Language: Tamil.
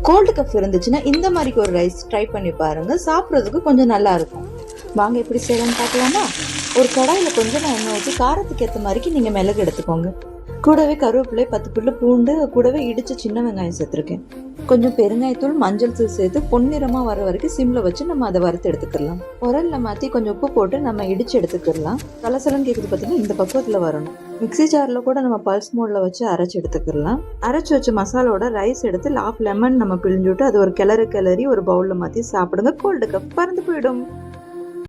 கோல்டு கஃப் இருந்துச்சுன்னா இந்த மாதிரி ஒரு ரைஸ் ட்ரை பண்ணி பாருங்க, சாப்பிட்றதுக்கு கொஞ்சம் நல்லா இருக்கும். வாங்க எப்படி செய்யலாம்னு பார்க்கலாமா? ஒரு கடாயில் கொஞ்சம் எண்ணெய் ஊற்றி காரத்துக்கு ஏற்ற மாதிரிக்கு நீங்கள் மிளகு எடுத்துக்கோங்க. கூடவே கருவேப்பிலை, 10 பல்லு பூண்டு, கூடவே இடிச்ச சின்ன வெங்காயம் சேர்த்துருக்கேன். கொஞ்சம் பெருங்காயத்தூள், மஞ்சள் தூள் சேர்த்து பொன்னிறமா வர வரைக்கும் சிம்ல வச்சு நம்ம அதை வறுத்து எடுத்துக்கலாம். உரல்ல மாற்றி கொஞ்சம் உப்பு போட்டு நம்ம இடிச்சு எடுத்துக்கலாம். சலசலன்னு கேட்குது பார்த்தீங்கன்னா இந்த பக்குவத்தில் வரணும். மிக்ஸி ஜாரில் கூட நம்ம பல்ஸ் மோடில் வச்சு அரைச்சி எடுத்துக்கலாம். அரைச்சி வச்ச மசாலோட ரைஸ் எடுத்து லாஃப் லெமன் நம்ம பிழிஞ்சுட்டு அது ஒரு கிளறி ஒரு பவுலில் மாற்றி சாப்பிடுங்க. கோல்டு கப் பறந்து போயிடும்.